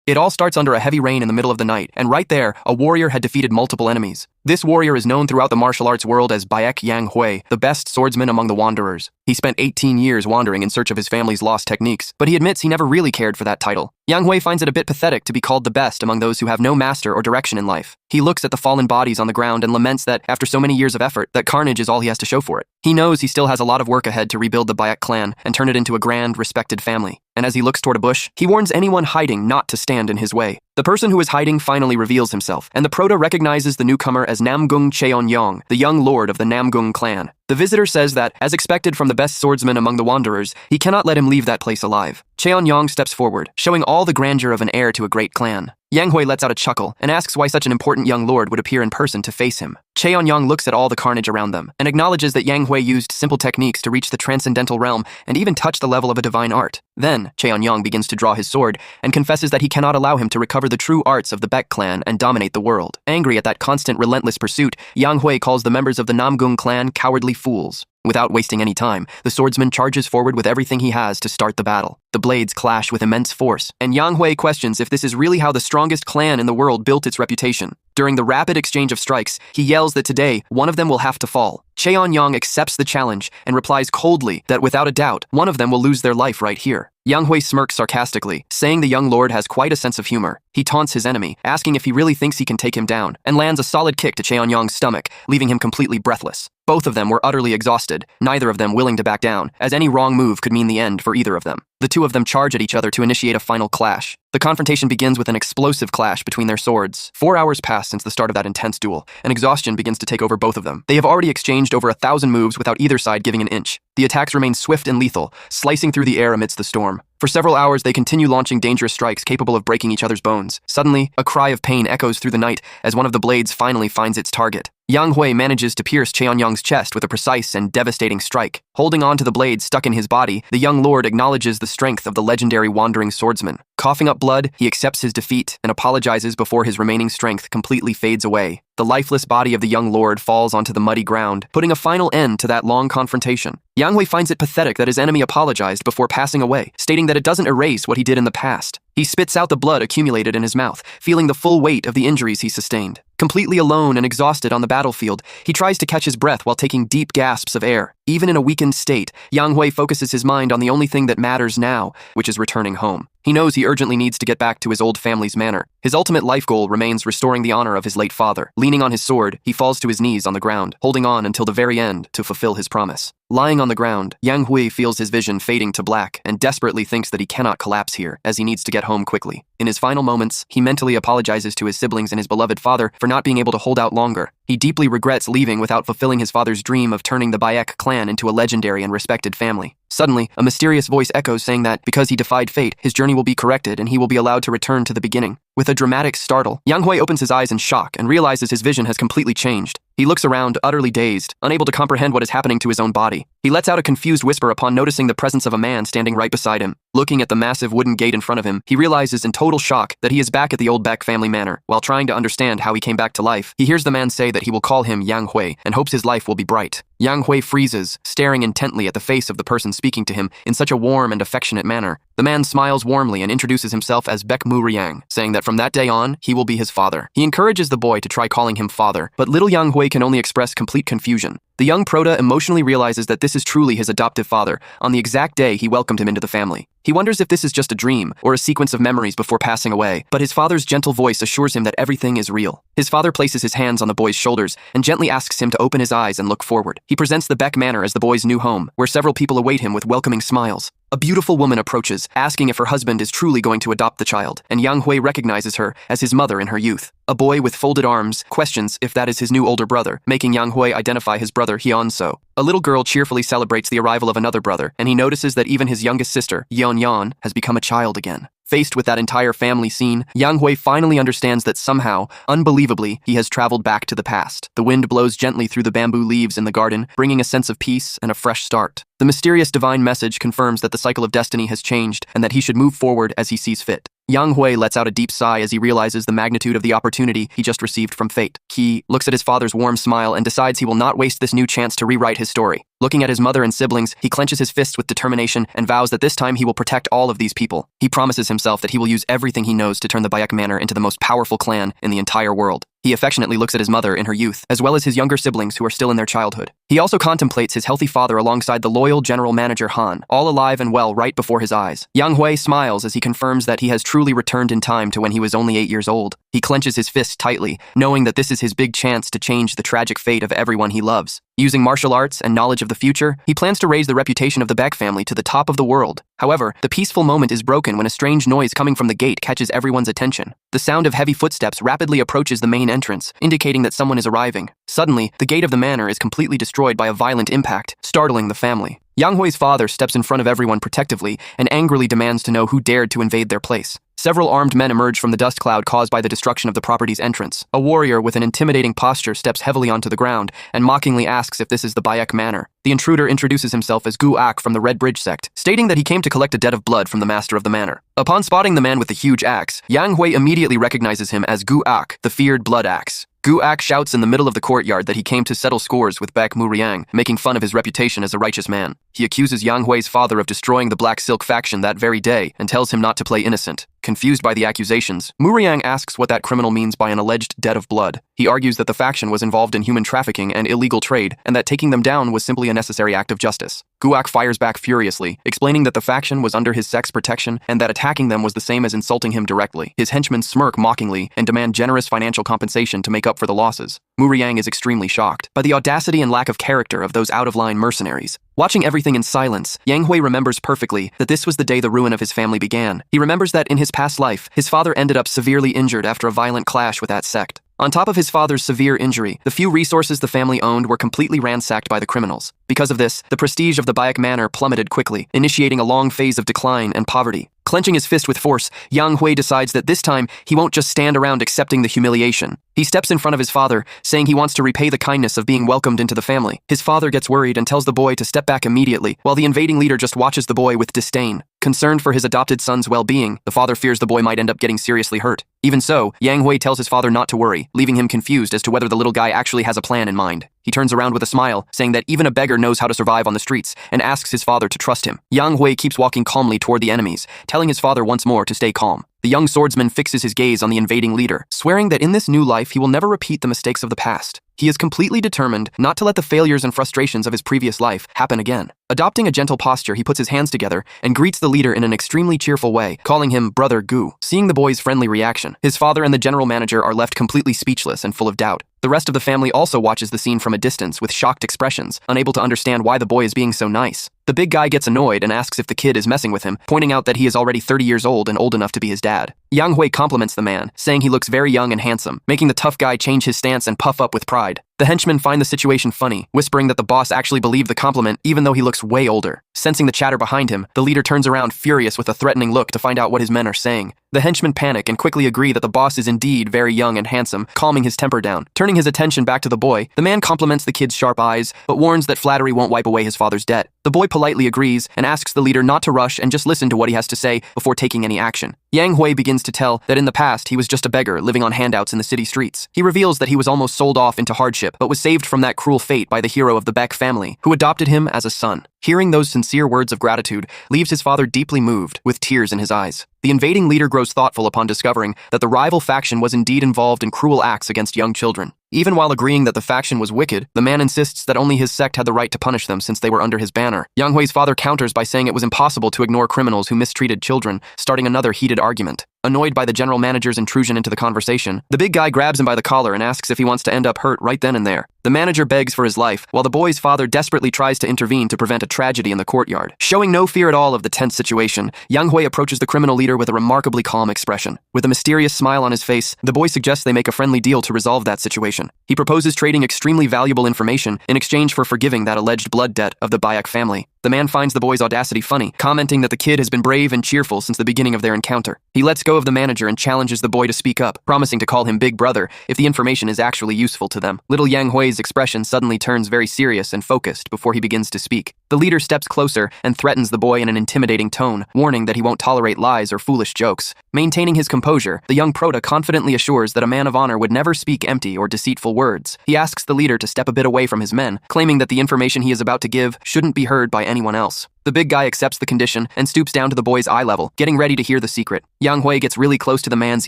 It all starts under a heavy rain in the middle of the night, and right there, a warrior had defeated multiple enemies. This warrior is known throughout the martial arts world as Baek Yang Hui, the best swordsman among the wanderers. He spent 18 years wandering in search of his family's lost techniques, but he admits he never really cared for that title. Yang Hui finds it a bit pathetic to be called the best among those who have no master or direction in life. He looks at the fallen bodies on the ground and laments that, after so many years of effort, that carnage is all he has to show for it. He knows he still has a lot of work ahead to rebuild the Baek clan and turn it into a grand, respected family. And as he looks toward a bush, he warns anyone hiding not to stand in his way. The person who is hiding finally reveals himself, and the Proto recognizes the newcomer as Namgung Cheonyong, the young lord of the Namgung clan. The visitor says that, as expected from the best swordsman among the wanderers, he cannot let him leave that place alive. Cheonyong steps forward, showing all the grandeur of an heir to a great clan. Yang Hui lets out a chuckle and asks why such an important young lord would appear in person to face him. Cheonyong looks at all the carnage around them and acknowledges that Yang Hui used simple techniques to reach the transcendental realm and even touch the level of a divine art. Then, Cheonyong begins to draw his sword and confesses that he cannot allow him to recover the true arts of the Baek clan and dominate the world. Angry at that constant, relentless pursuit, Yang Hui calls the members of the Namgung clan cowardly fools. Without wasting any time, the swordsman charges forward with everything he has to start the battle. The blades clash with immense force, and Yang Hui questions if this is really how the strongest clan in the world built its reputation. During the rapid exchange of strikes, he yells that today, one of them will have to fall. Cheonyong accepts the challenge and replies coldly that without a doubt, one of them will lose their life right here. Yang Hui smirks sarcastically, saying the young lord has quite a sense of humor. He taunts his enemy, asking if he really thinks he can take him down, and lands a solid kick to Cheonyong's stomach, leaving him completely breathless. Both of them were utterly exhausted, neither of them willing to back down, as any wrong move could mean the end for either of them. The two of them charge at each other to initiate a final clash. The confrontation begins with an explosive clash between their swords. 4 hours pass since the start of that intense duel, and exhaustion begins to take over both of them. They have already exchanged over 1,000 moves without either side giving an inch. The attacks remain swift and lethal, slicing through the air amidst the storm. For several hours, they continue launching dangerous strikes capable of breaking each other's bones. Suddenly, a cry of pain echoes through the night as one of the blades finally finds its target. Yang Hui manages to pierce Cheonyong's chest with a precise and devastating strike. Holding on to the blade stuck in his body, the young lord acknowledges the strength of the legendary wandering swordsman. Coughing up blood, he accepts his defeat and apologizes before his remaining strength completely fades away. The lifeless body of the young lord falls onto the muddy ground, putting a final end to that long confrontation. Yang Hui finds it pathetic that his enemy apologized before passing away, stating that it doesn't erase what he did in the past. He spits out the blood accumulated in his mouth, feeling the full weight of the injuries he sustained. Completely alone and exhausted on the battlefield, he tries to catch his breath while taking deep gasps of air. Even in a weakened state, Yang Hui focuses his mind on the only thing that matters now, which is returning home. He knows he urgently needs to get back to his old family's manor. His ultimate life goal remains restoring the honor of his late father. Leaning on his sword, he falls to his knees on the ground, holding on until the very end to fulfill his promise. Lying on the ground, Yang Hui feels his vision fading to black and desperately thinks that he cannot collapse here, as he needs to get home quickly. In his final moments, he mentally apologizes to his siblings and his beloved father for not being able to hold out longer. He deeply regrets leaving without fulfilling his father's dream of turning the Baek clan into a legendary and respected family. Suddenly, a mysterious voice echoes saying that, because he defied fate, his journey will be corrected and he will be allowed to return to the beginning. With a dramatic startle, Yang Hui opens his eyes in shock and realizes his vision has completely changed. He looks around, utterly dazed, unable to comprehend what is happening to his own body. He lets out a confused whisper upon noticing the presence of a man standing right beside him. Looking at the massive wooden gate in front of him, he realizes in total shock that he is back at the old Baek family manor. While trying to understand how he came back to life, he hears the man say that he will call him Yang Hui and hopes his life will be bright. Yang Hui freezes, staring intently at the face of the person speaking to him in such a warm and affectionate manner. The man smiles warmly and introduces himself as Baek Murim, saying that from that day on, he will be his father. He encourages the boy to try calling him father, but little Yang Hui can only express complete confusion. The young Proto emotionally realizes that this is truly his adoptive father on the exact day he welcomed him into the family. He wonders if this is just a dream or a sequence of memories before passing away, but his father's gentle voice assures him that everything is real. His father places his hands on the boy's shoulders and gently asks him to open his eyes and look forward. He presents the Baek Manor as the boy's new home, where several people await him with welcoming smiles. A beautiful woman approaches, asking if her husband is truly going to adopt the child, and Yang Hui recognizes her as his mother in her youth. A boy with folded arms questions if that is his new older brother, making Yang Hui identify his brother Hyun-so. A little girl cheerfully celebrates the arrival of another brother, and he notices that even his youngest sister, Yeon-yeon, has become a child again. Faced with that entire family scene, Yang Hui finally understands that somehow, unbelievably, he has traveled back to the past. The wind blows gently through the bamboo leaves in the garden, bringing a sense of peace and a fresh start. The The mysterious divine message confirms that the cycle of destiny has changed and that he should move forward as he sees fit. Yang Hui lets out a deep sigh as he realizes the magnitude of the opportunity he just received from fate. He looks at his father's warm smile and decides he will not waste this new chance to rewrite his story. Looking at his mother and siblings, he clenches his fists with determination and vows that this time he will protect all of these people. He promises himself that he will use everything he knows to turn the Bayak Manor into the most powerful clan in the entire world. He affectionately looks at his mother in her youth, as well as his younger siblings who are still in their childhood. He also contemplates his healthy father alongside the loyal general manager Han, all alive and well right before his eyes. Yang Hui smiles as he confirms that he has truly returned in time to when he was only 8 years old. He clenches his fists tightly, knowing that this is his big chance to change the tragic fate of everyone he loves. Using martial arts and knowledge of the future, he plans to raise the reputation of the Baek family to the top of the world. However, the peaceful moment is broken when a strange noise coming from the gate catches everyone's attention. The sound of heavy footsteps rapidly approaches the main entrance, indicating that someone is arriving. Suddenly, the gate of the manor is completely destroyed by a violent impact, startling the family. Yang Hui's father steps in front of everyone protectively and angrily demands to know who dared to invade their place. Several armed men emerge from the dust cloud caused by the destruction of the property's entrance. A warrior with an intimidating posture steps heavily onto the ground and mockingly asks if this is the Baek Manor. The intruder introduces himself as Gu Ak from the Red Bridge sect, stating that he came to collect a debt of blood from the master of the manor. Upon spotting the man with the huge axe, Yang Hui immediately recognizes him as Gu Ak, the feared blood axe. Gu Ak shouts in the middle of the courtyard that he came to settle scores with Baek Murim, making fun of his reputation as a righteous man. He accuses Yang Hui's father of destroying the Black Silk faction that very day and tells him not to play innocent. Confused by the accusations, Murim asks what that criminal means by an alleged debt of blood. He argues that the faction was involved in human trafficking and illegal trade, and that taking them down was simply a necessary act of justice. Gu Ak fires back furiously, explaining that the faction was under his sex protection and that attacking them was the same as insulting him directly. His henchmen smirk mockingly and demand generous financial compensation to make up for the losses. Murim is extremely shocked by the audacity and lack of character of those out-of-line mercenaries. Watching everything in silence, Yang Hui remembers perfectly that this was the day the ruin of his family began. He remembers that in his past life, his father ended up severely injured after a violent clash with that sect. On top of his father's severe injury, the few resources the family owned were completely ransacked by the criminals. Because of this, the prestige of the Baek Manor plummeted quickly, initiating a long phase of decline and poverty. Clenching his fist with force, Yang Hui decides that this time he won't just stand around accepting the humiliation. He steps in front of his father, saying he wants to repay the kindness of being welcomed into the family. His father gets worried and tells the boy to step back immediately, while the invading leader just watches the boy with disdain. Concerned for his adopted son's well-being, the father fears the boy might end up getting seriously hurt. Even so, Yang Hui tells his father not to worry, leaving him confused as to whether the little guy actually has a plan in mind. He turns around with a smile, saying that even a beggar knows how to survive on the streets, and asks his father to trust him. Yang Hui keeps walking calmly toward the enemies, telling his father once more to stay calm. The young swordsman fixes his gaze on the invading leader, swearing that in this new life he will never repeat the mistakes of the past. He is completely determined not to let the failures and frustrations of his previous life happen again. Adopting a gentle posture, he puts his hands together and greets the leader in an extremely cheerful way, calling him Brother Gu. Seeing the boy's friendly reaction, his father and the general manager are left completely speechless and full of doubt. The rest of the family also watches the scene from a distance with shocked expressions, unable to understand why the boy is being so nice. The big guy gets annoyed and asks if the kid is messing with him, pointing out that he is already 30 years old and old enough to be his dad. Yang Hui compliments the man, saying he looks very young and handsome, making the tough guy change his stance and puff up with pride. The henchmen find the situation funny, whispering that the boss actually believed the compliment even though he looks way older. Sensing the chatter behind him, the leader turns around furious with a threatening look to find out what his men are saying. The henchmen panic and quickly agree that the boss is indeed very young and handsome, calming his temper down. Turning his attention back to the boy, the man compliments the kid's sharp eyes, but warns that flattery won't wipe away his father's debt. The boy politely agrees and asks the leader not to rush and just listen to what he has to say before taking any action. Yang Hui begins to tell that in the past he was just a beggar living on handouts in the city streets. He reveals that he was almost sold off into hardship, but was saved from that cruel fate by the hero of the Baek family, who adopted him as a son. Hearing those sincere words of gratitude leaves his father deeply moved, with tears in his eyes. The invading leader grows thoughtful upon discovering that the rival faction was indeed involved in cruel acts against young children. Even while agreeing that the faction was wicked, the man insists that only his sect had the right to punish them since they were under his banner. Yang Hui's father counters by saying it was impossible to ignore criminals who mistreated children, starting another heated argument. Annoyed by the general manager's intrusion into the conversation, the big guy grabs him by the collar and asks if he wants to end up hurt right then and there. The manager begs for his life, while the boy's father desperately tries to intervene to prevent a tragedy in the courtyard. Showing no fear at all of the tense situation, Yang Hui approaches the criminal leader with a remarkably calm expression. With a mysterious smile on his face, the boy suggests they make a friendly deal to resolve that situation. He proposes trading extremely valuable information in exchange for forgiving that alleged blood debt of the Baek family. The man finds the boy's audacity funny, commenting that the kid has been brave and cheerful since the beginning of their encounter. He lets go of the manager and challenges the boy to speak up, promising to call him Big Brother if the information is actually useful to them. Little Yang Hui's expression suddenly turns very serious and focused before he begins to speak. The leader steps closer and threatens the boy in an intimidating tone, warning that he won't tolerate lies or foolish jokes. Maintaining his composure, the young prota confidently assures that a man of honor would never speak empty or deceitful words. He asks the leader to step a bit away from his men, claiming that the information he is about to give shouldn't be heard by anyone else. The big guy accepts the condition and stoops down to the boy's eye level, getting ready to hear the secret. Yang Hui gets really close to the man's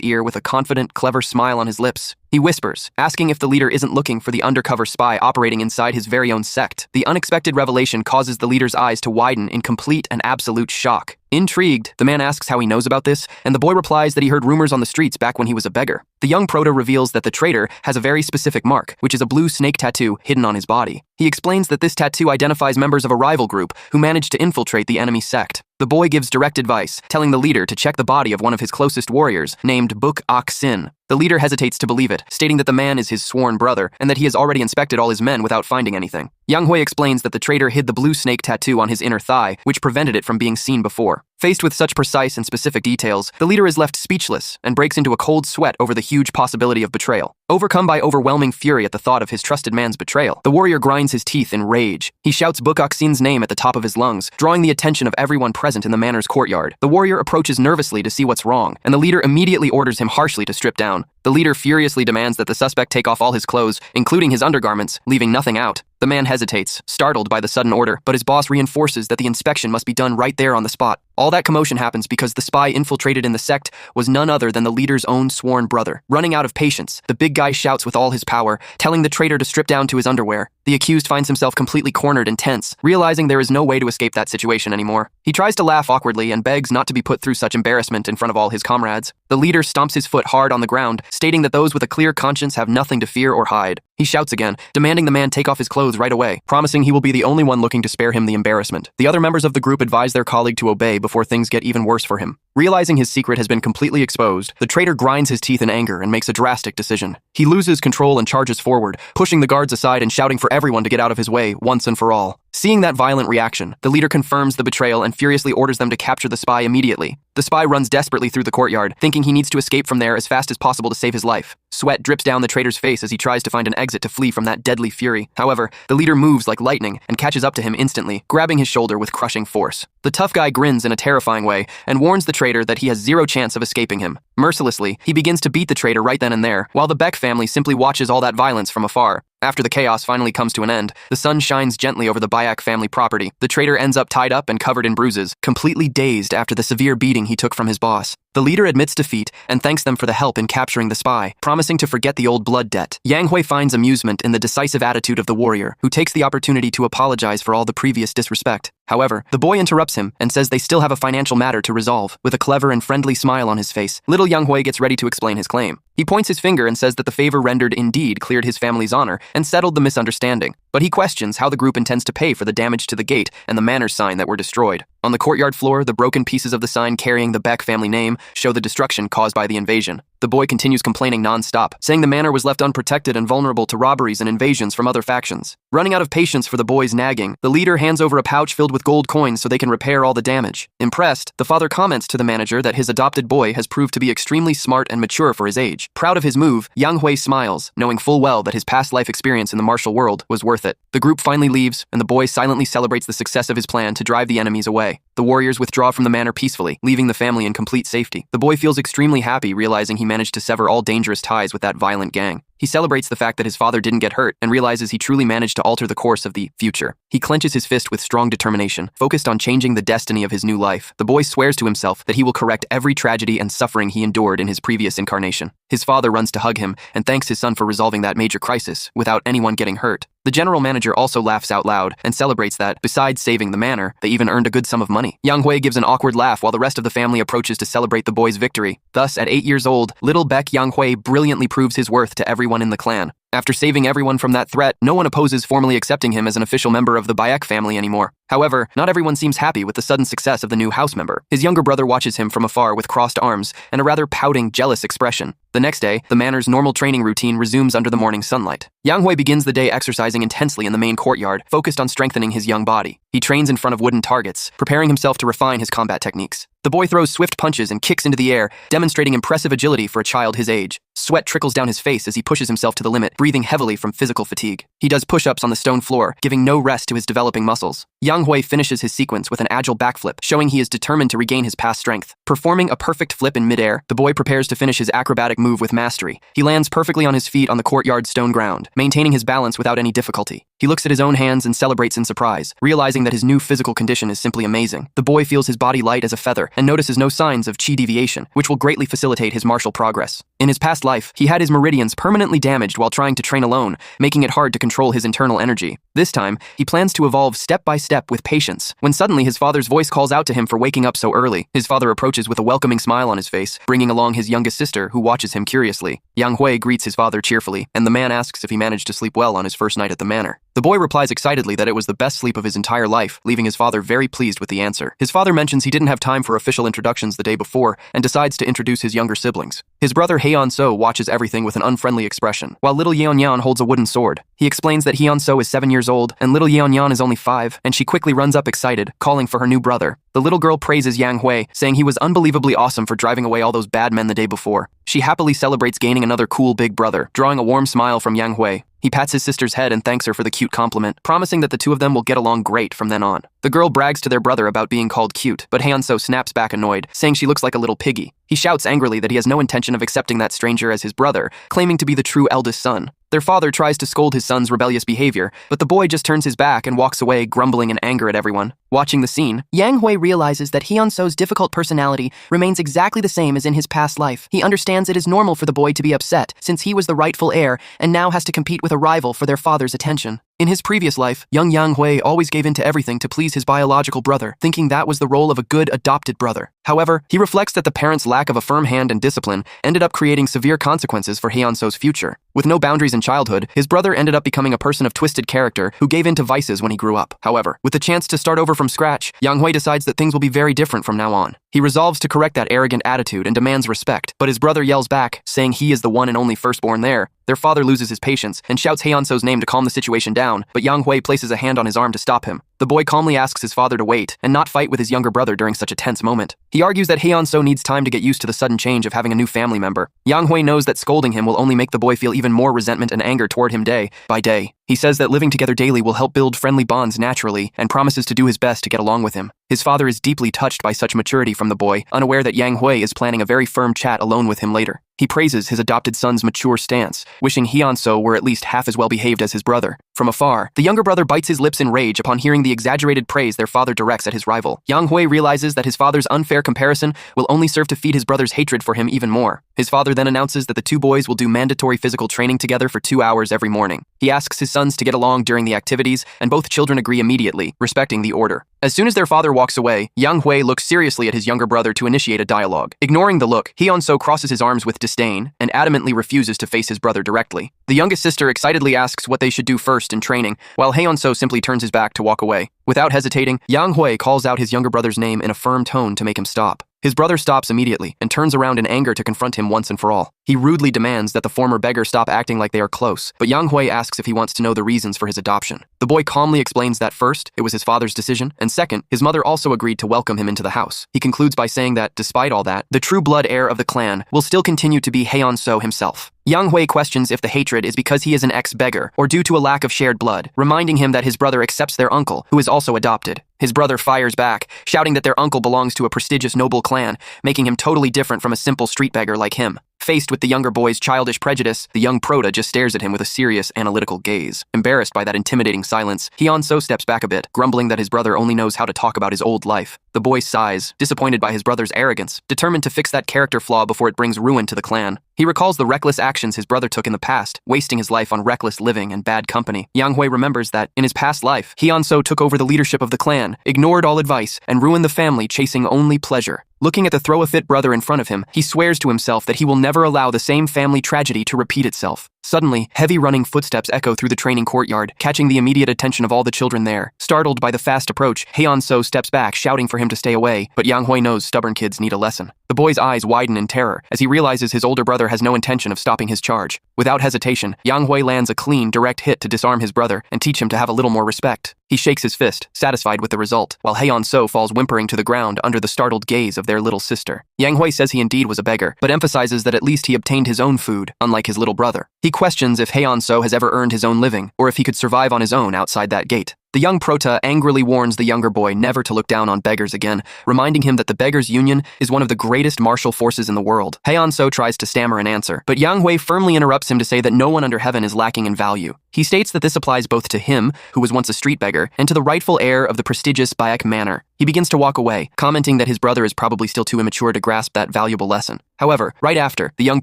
ear with a confident, clever smile on his lips. He whispers, asking if the leader isn't looking for the undercover spy operating inside his very own sect. The unexpected revelation causes the leader's eyes to widen in complete and absolute shock. Intrigued, the man asks how he knows about this, and the boy replies that he heard rumors on the streets back when he was a beggar. The young prota reveals that the traitor has a very specific mark, which is a blue snake tattoo hidden on his body. He explains that this tattoo identifies members of a rival group who managed to infiltrate the enemy sect. The boy gives direct advice, telling the leader to check the body of one of his closest warriors, named Buk Ak Sin. The leader hesitates to believe it, stating that the man is his sworn brother and that he has already inspected all his men without finding anything. Yang Hui explains that the traitor hid the blue snake tattoo on his inner thigh, which prevented it from being seen before. Faced with such precise and specific details, the leader is left speechless and breaks into a cold sweat over the huge possibility of betrayal. Overcome by overwhelming fury at the thought of his trusted man's betrayal, the warrior grinds his teeth in rage. He shouts Buk Ak Sin's name at the top of his lungs, drawing the attention of everyone present in the manor's courtyard. The warrior approaches nervously to see what's wrong, and the leader immediately orders him harshly to strip down. The leader furiously demands that the suspect take off all his clothes, including his undergarments, leaving nothing out. The man hesitates, startled by the sudden order, but his boss reinforces that the inspection must be done right there on the spot. All that commotion happens because the spy infiltrated in the sect was none other than the leader's own sworn brother. Running out of patience, the big guy shouts with all his power, telling the traitor to strip down to his underwear. The accused finds himself completely cornered and tense, realizing there is no way to escape that situation anymore. He tries to laugh awkwardly and begs not to be put through such embarrassment in front of all his comrades. The leader stomps his foot hard on the ground, stating that those with a clear conscience have nothing to fear or hide. He shouts again, demanding the man take off his clothes right away, promising he will be the only one looking to spare him the embarrassment. The other members of the group advise their colleague to obey before things get even worse for him. Realizing his secret has been completely exposed, the traitor grinds his teeth in anger and makes a drastic decision. He loses control and charges forward, pushing the guards aside and shouting for everyone to get out of his way once and for all. Seeing that violent reaction, the leader confirms the betrayal and furiously orders them to capture the spy immediately. The spy runs desperately through the courtyard, thinking he needs to escape from there as fast as possible to save his life. Sweat drips down the traitor's face as he tries to find an exit to flee from that deadly fury. However, the leader moves like lightning and catches up to him instantly, grabbing his shoulder with crushing force. The tough guy grins in a terrifying way and warns the traitor that he has zero chance of escaping him. Mercilessly, he begins to beat the traitor right then and there, while the Beck family simply watches all that violence from afar. After the chaos finally comes to an end, the sun shines gently over the Bayak family property. The traitor ends up tied up and covered in bruises, completely dazed after the severe beating he took from his boss. The leader admits defeat and thanks them for the help in capturing the spy, promising to forget the old blood debt. Yang Hui finds amusement in the decisive attitude of the warrior, who takes the opportunity to apologize for all the previous disrespect. However, the boy interrupts him and says they still have a financial matter to resolve. With a clever and friendly smile on his face, little Yang Hui gets ready to explain his claim. He points his finger and says that the favor rendered indeed cleared his family's honor and settled the misunderstanding. But he questions how the group intends to pay for the damage to the gate and the manor sign that were destroyed. On the courtyard floor, the broken pieces of the sign carrying the Beck family name show the destruction caused by the invasion. The boy continues complaining non-stop, saying the manor was left unprotected and vulnerable to robberies and invasions from other factions. Running out of patience for the boy's nagging, the leader hands over a pouch filled with gold coins so they can repair all the damage. Impressed, the father comments to the manager that his adopted boy has proved to be extremely smart and mature for his age. Proud of his move, Yang Hui smiles, knowing full well that his past life experience in the martial world was worth it. The group finally leaves, and the boy silently celebrates the success of his plan to drive the enemies away. The warriors withdraw from the manor peacefully, leaving the family in complete safety. The boy feels extremely happy, realizing he managed to sever all dangerous ties with that violent gang. He celebrates the fact that his father didn't get hurt and realizes he truly managed to alter the course of the future. He clenches his fist with strong determination, focused on changing the destiny of his new life. The boy swears to himself that he will correct every tragedy and suffering he endured in his previous incarnation. His father runs to hug him and thanks his son for resolving that major crisis without anyone getting hurt. The general manager also laughs out loud and celebrates that, besides saving the manor, they even earned a good sum of money. Yang Hui gives an awkward laugh while the rest of the family approaches to celebrate the boy's victory. Thus, at 8 years old, little Beck Yang Hui brilliantly proves his worth to everyone in the clan. After saving everyone from that threat, no one opposes formally accepting him as an official member of the Bayek family anymore. However, not everyone seems happy with the sudden success of the new house member. His younger brother watches him from afar with crossed arms and a rather pouting, jealous expression. The next day, the manor's normal training routine resumes under the morning sunlight. Yang Hui begins the day exercising intensely in the main courtyard, focused on strengthening his young body. He trains in front of wooden targets, preparing himself to refine his combat techniques. The boy throws swift punches and kicks into the air, demonstrating impressive agility for a child his age. Sweat trickles down his face as he pushes himself to the limit, breathing heavily from physical fatigue. He does push-ups on the stone floor, giving no rest to his developing muscles. Yang Hui finishes his sequence with an agile backflip, showing he is determined to regain his past strength. Performing a perfect flip in midair, the boy prepares to finish his acrobatic move with mastery. He lands perfectly on his feet on the courtyard stone ground, maintaining his balance without any difficulty. He looks at his own hands and celebrates in surprise, realizing that his new physical condition is simply amazing. The boy feels his body light as a feather and notices no signs of chi deviation, which will greatly facilitate his martial progress. In his past life, he had his meridians permanently damaged while trying to train alone, making it hard to control his internal energy. This time, he plans to evolve step by step with patience, when suddenly his father's voice calls out to him for waking up so early. His father approaches with a welcoming smile on his face, bringing along his youngest sister, who watches him curiously. Yang Hui greets his father cheerfully, and the man asks if he managed to sleep well on his first night at the manor. The boy replies excitedly that it was the best sleep of his entire life, leaving his father very pleased with the answer. His father mentions he didn't have time for official introductions the day before and decides to introduce his younger siblings. His brother Heon-so watches everything with an unfriendly expression, while little Yeon-yan holds a wooden sword. He explains that Heon-so is 7 years old and little Yeon-yan is only 5, and she quickly runs up excited, calling for her new brother. The little girl praises Yang Hui, saying he was unbelievably awesome for driving away all those bad men the day before. She happily celebrates gaining another cool big brother, drawing a warm smile from Yang Hui. He pats his sister's head and thanks her for the cute compliment, promising that the two of them will get along great from then on. The girl brags to their brother about being called cute, but Heon-so snaps back annoyed, saying she looks like a little piggy. He shouts angrily that he has no intention of accepting that stranger as his brother, claiming to be the true eldest son. Their father tries to scold his son's rebellious behavior, but the boy just turns his back and walks away, grumbling in anger at everyone. Watching the scene, Yang Hui realizes that Heon-so's difficult personality remains exactly the same as in his past life. He understands it is normal for the boy to be upset, since he was the rightful heir and now has to compete with a rival for their father's attention. In his previous life, young Yang Hui always gave in to everything to please his biological brother, thinking that was the role of a good adopted brother. However, he reflects that the parents' lack of a firm hand and discipline ended up creating severe consequences for Heon-so's future. With no boundaries in childhood, his brother ended up becoming a person of twisted character who gave in to vices when he grew up. However, with the chance to start over from scratch, Yang Hui decides that things will be very different from now on. He resolves to correct that arrogant attitude and demands respect, but his brother yells back, saying he is the one and only firstborn there. Their father loses his patience and shouts Heon-so's name to calm the situation down, but Yang Hui places a hand on his arm to stop him. The boy calmly asks his father to wait and not fight with his younger brother during such a tense moment. He argues that Heon-so needs time to get used to the sudden change of having a new family member. Yang Hui knows that scolding him will only make the boy feel even more resentment and anger toward him day by day. He says that living together daily will help build friendly bonds naturally and promises to do his best to get along with him. His father is deeply touched by such maturity from the boy, unaware that Yang Hui is planning a very firm chat alone with him later. He praises his adopted son's mature stance, wishing Heon-so were at least half as well behaved as his brother. From afar, the younger brother bites his lips in rage upon hearing the exaggerated praise their father directs at his rival. Yang Hui realizes that his father's unfair comparison will only serve to feed his brother's hatred for him even more. His father then announces that the two boys will do mandatory physical training together for 2 hours every morning. He asks his sons to get along during the activities, and both children agree immediately, respecting the order. As soon as their father walks away, Yang Hui looks seriously at his younger brother to initiate a dialogue. Ignoring the look, Heon-so crosses his arms with disdain and adamantly refuses to face his brother directly. The youngest sister excitedly asks what they should do first in training, while Heon-so simply turns his back to walk away. Without hesitating, Yang Hui calls out his younger brother's name in a firm tone to make him stop. His brother stops immediately and turns around in anger to confront him once and for all. He rudely demands that the former beggar stop acting like they are close, but Yang Hui asks if he wants to know the reasons for his adoption. The boy calmly explains that first, it was his father's decision, and second, his mother also agreed to welcome him into the house. He concludes by saying that, despite all that, the true blood heir of the clan will still continue to be Heon-so himself. Yang Hui questions if the hatred is because he is an ex-beggar or due to a lack of shared blood, reminding him that his brother accepts their uncle, who is also adopted. His brother fires back, shouting that their uncle belongs to a prestigious noble clan, making him totally different from a simple street beggar like him. Faced with the younger boy's childish prejudice, the young prota just stares at him with a serious, analytical gaze. Embarrassed by that intimidating silence, Heon-so steps back a bit, grumbling that his brother only knows how to talk about his old life. The boy sighs, disappointed by his brother's arrogance, determined to fix that character flaw before it brings ruin to the clan. He recalls the reckless actions his brother took in the past, wasting his life on reckless living and bad company. Yang Hui remembers that, in his past life, Heon-so took over the leadership of the clan, ignored all advice, and ruined the family chasing only pleasure. Looking at the throw-a-fit brother in front of him, he swears to himself that he will never allow the same family tragedy to repeat itself. Suddenly, heavy running footsteps echo through the training courtyard, catching the immediate attention of all the children there. Startled by the fast approach, Heon-so steps back, shouting for him to stay away, but Yang Hui knows stubborn kids need a lesson. The boy's eyes widen in terror as he realizes his older brother has no intention of stopping his charge. Without hesitation, Yang Hui lands a clean, direct hit to disarm his brother and teach him to have a little more respect. He shakes his fist, satisfied with the result, while Heon-so falls whimpering to the ground under the startled gaze of their little sister. Yang Hui says he indeed was a beggar, but emphasizes that at least he obtained his own food, unlike his little brother. He questions if Heon-so has ever earned his own living, or if he could survive on his own outside that gate. The young prota angrily warns the younger boy never to look down on beggars again, reminding him that the Beggars' Union is one of the greatest martial forces in the world. Heon-so tries to stammer an answer, but Yang Hui firmly interrupts him to say that no one under heaven is lacking in value. He states that this applies both to him, who was once a street beggar, and to the rightful heir of the prestigious Baek Manor. He begins to walk away, commenting that his brother is probably still too immature to grasp that valuable lesson. However, right after, the young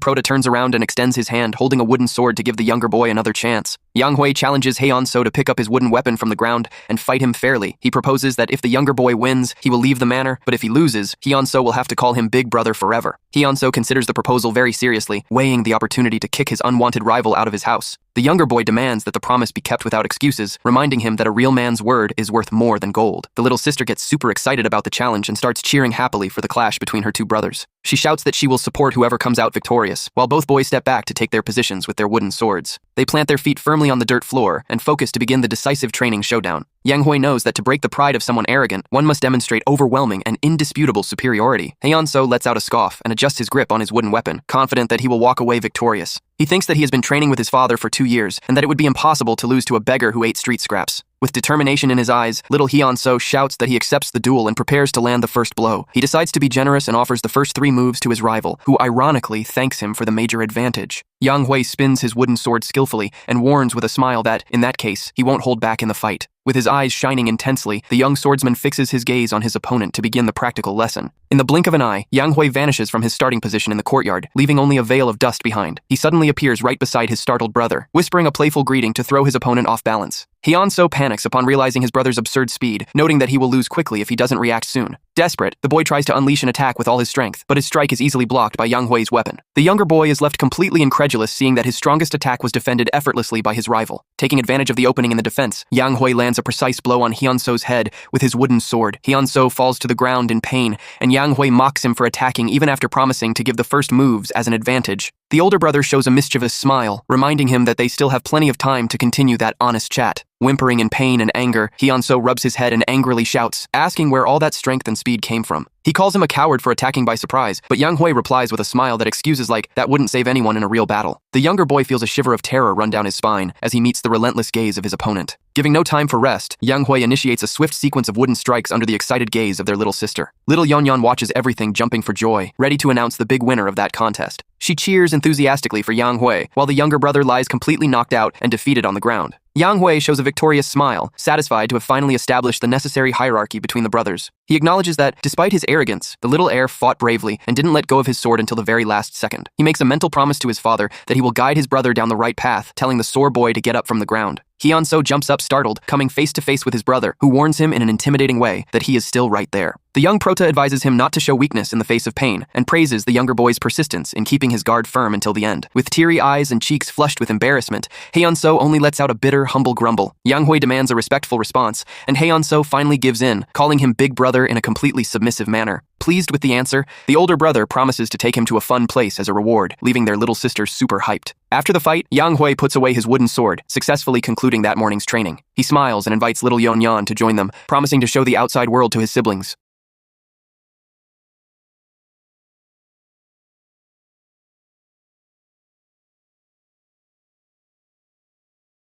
prota turns around and extends his hand, holding a wooden sword to give the younger boy another chance. Yang Hui challenges Heon-so to pick up his wooden weapon from the ground and fight him fairly. He proposes that if the younger boy wins, he will leave the manor, but if he loses, Heon-so will have to call him Big Brother forever. Heon-so considers the proposal very seriously, weighing the opportunity to kick his unwanted rival out of his house. The younger boy demands that the promise be kept without excuses, reminding him that a real man's word is worth more than gold. The little sister gets super excited about the challenge and starts cheering happily for the clash between her two brothers. She shouts that she will support whoever comes out victorious, while both boys step back to take their positions with their wooden swords. They plant their feet firmly on the dirt floor and focus to begin the decisive training showdown. Yang Hui knows that to break the pride of someone arrogant, one must demonstrate overwhelming and indisputable superiority. Heon-so lets out a scoff and adjusts his grip on his wooden weapon, confident that he will walk away victorious. He thinks that he has been training with his father for 2 years, and that it would be impossible to lose to a beggar who ate street scraps. With determination in his eyes, little Heon-so shouts that he accepts the duel and prepares to land the first blow. He decides to be generous and offers the first 3 moves to his rival, who ironically thanks him for the major advantage. Yang Hui spins his wooden sword skillfully and warns with a smile that, in that case, he won't hold back in the fight. With his eyes shining intensely, the young swordsman fixes his gaze on his opponent to begin the practical lesson. In the blink of an eye, Yang Hui vanishes from his starting position in the courtyard, leaving only a veil of dust behind. He suddenly appears right beside his startled brother, whispering a playful greeting to throw his opponent off balance. Heon-so panics upon realizing his brother's absurd speed, noting that he will lose quickly if he doesn't react soon. Desperate, the boy tries to unleash an attack with all his strength, but his strike is easily blocked by Yang Hui's weapon. The younger boy is left completely incredulous, seeing that his strongest attack was defended effortlessly by his rival. Taking advantage of the opening in the defense, Yang Hui lands a precise blow on Heon-so's head with his wooden sword. Heon-so falls to the ground in pain, and Yang Hui mocks him for attacking even after promising to give the first moves as an advantage. The older brother shows a mischievous smile, reminding him that they still have plenty of time to continue that honest chat. Whimpering in pain and anger, Heon-so rubs his head and angrily shouts, asking where all that strength and speed came from. He calls him a coward for attacking by surprise, but Yang Hui replies with a smile that excuses like, that wouldn't save anyone in a real battle. The younger boy feels a shiver of terror run down his spine as he meets the relentless gaze of his opponent. Giving no time for rest, Yang Hui initiates a swift sequence of wooden strikes under the excited gaze of their little sister. Little Yeonyeon watches everything jumping for joy, ready to announce the big winner of that contest. She cheers enthusiastically for Yang Hui, while the younger brother lies completely knocked out and defeated on the ground. Yang Hui shows a victorious smile, satisfied to have finally established the necessary hierarchy between the brothers. He acknowledges that, despite his arrogance, the little heir fought bravely and didn't let go of his sword until the very last second. He makes a mental promise to his father that he will guide his brother down the right path, telling the sore boy to get up from the ground. Heon-so jumps up startled, coming face to face with his brother, who warns him in an intimidating way that he is still right there. The young prota advises him not to show weakness in the face of pain, and praises the younger boy's persistence in keeping his guard firm until the end. With teary eyes and cheeks flushed with embarrassment, Heon-so only lets out a bitter, humble grumble. Yang Hui demands a respectful response, and Heon-so finally gives in, calling him big brother in a completely submissive manner. Pleased with the answer, the older brother promises to take him to a fun place as a reward, leaving their little sister super hyped. After the fight, Yang Hui puts away his wooden sword, successfully concluding that morning's training. He smiles and invites little Yeonyeon to join them, promising to show the outside world to his siblings.